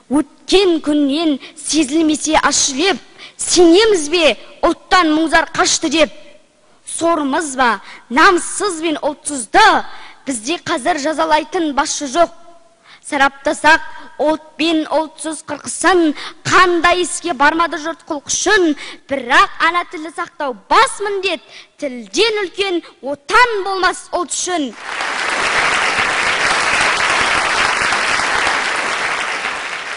Өткен күннен сезілмесе ашылеп, сенеміз бе ұлттан мұңзар қашты деп? Сорымыз ба намсыз бен ұлтсызды, бізде қазір жазалайтын басшы жоқ. Сараптасақ, ұлт бен ұлтсыз қырқысын, қандай іске бармады жұрт құлқышын. Бірақ ана тілі сақтау бас міндет, тілден үлкен отан болмас ұлт үшін.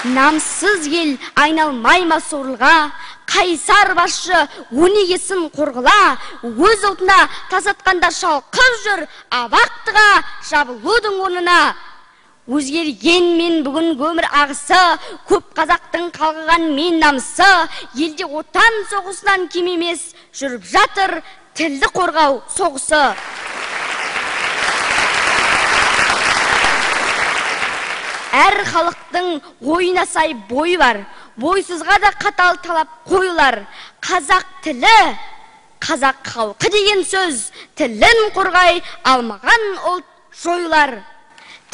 Намсыз ел айналмай ма сорлыға, қайсар басшы өнегесін қорғыла, өз ұлтына тасатқанда шалқып жүр, абақтыға жабылудың орнына. Өзгерген мен бүгін өмір ағысы, көп қазақтың қалғыған мен намысы, елде отан соғысынан кем емес, жүріп жатыр тілді қорғау соғысы. Әр халықтың ойына сай бой бар, бойсызға да қатал талап қойылар. Қазақ тілі, қазақ халқы деген сөз, тілін қорғай алмаған ұлт жойылар.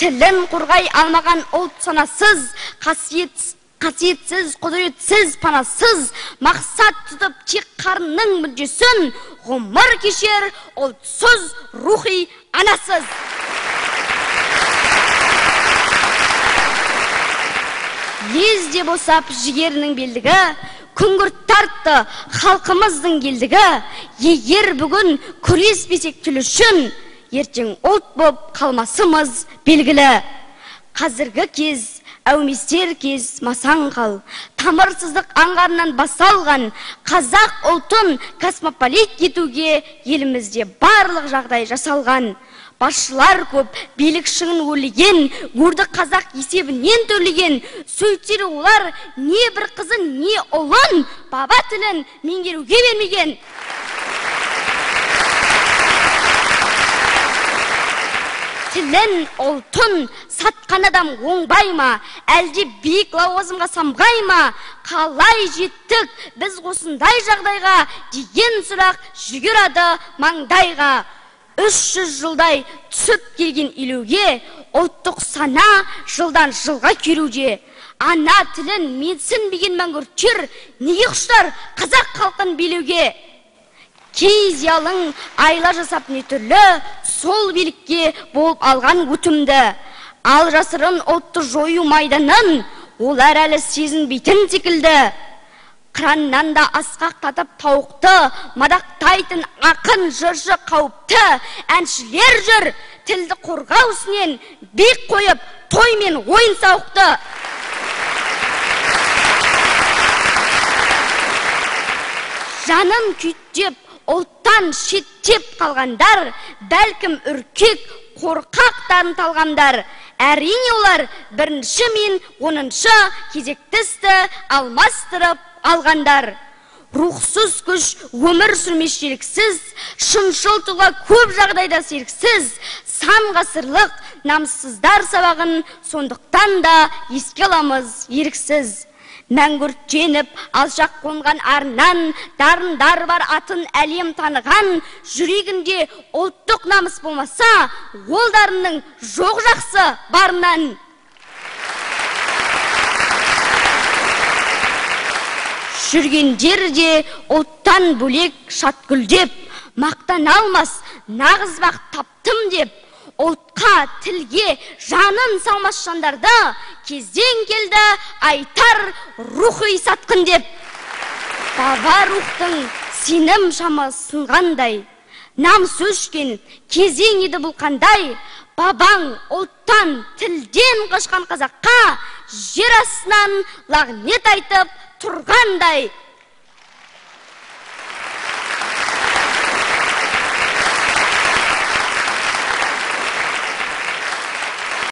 Тілін қорғай алмаған ұлт санасыз, қасиетсіз, құдіретсіз, панасыз, мақсат тұтып тек қарынның мүддесін, ғұмыр кешер ұлтсыз, рухи анасыз. Лезде босап жігерінің белдігі, күңгірт тартты халқымыздың келдігі. Егер бүгін күреспесек тіл үшін, ертең ұлт боп қалмасымыз белгілі. Қазіргі кез, әуместер кез масаң қал, тамырсыздық аңғарынан басалған, қазақ ұлтын космополит етуге елімізде барлық жағдай жасалған. Басшылар көп, билік шыңын өрлеген, өрді қазақ есебінен төлеген. Сөйтер олар не бір қызын, не ұлын, баба тілін меңгеруге бермеген. Тілін, ұлтын сатқан адам оңбай ма, әлде биік лауазымға самғай ма? Қалай жеттік біз осындай жағдайға деген сұрақ жүгірады маңдайға. 300 жылдай түсіп келген илеуге, ұлттық сана жылдан жылға күйреуде. Ана тілін менсінбеген мәңгүрттер неге құштар қазақ халқын билеуге? Кей зиялың айла жасап не түрлі, сол билікке болып алған өтімді. Ал жасырын ұлтты жою майданын, олар әлі сезінбейтін секілді. Қыраннан да асқақтатып тауықты, мадақтайтын ақын жыршы қауіпті. Әншілер жүр тілді қорғау ісінен, бек қойып той мен ойын сауықты. Жанын күйттеп, ұлттан шеттеп қалғандар, бәлкім үркек, қорқақтарын талғамдар. Әрине олар бірінші мен 10-шы кезектісті алмастырып алғандар. Рухсыз күш өмір сүрмешеліксіз, шыншыл тұлға көп жағдайда серіксіз, сан ғасырлық намыссыздар сабағын сондықтан да еске аламыз еріксіз. Мәңгүрттеніп алшақ қонған арынан, дарындар бар атын әлем таныған, жүрегінде ұлттық намыс болмаса, ол дарынның жоқ жақсы барынан. Жүргендер де ұлттан бөлек шатгүлдеп, мақтан алмас нағыз бақ таптым деп, ұлтқа, тілге жанын салмас жандарды кезден келді айтар рухи сатқын деп. Баба рухтың сенім шамы сынғандай, намыс өшкен кезең еді бұл қандай. Бабаң ұлттан, тілден қашқан қазаққа жер астынан лағнет айтып тұрғандай.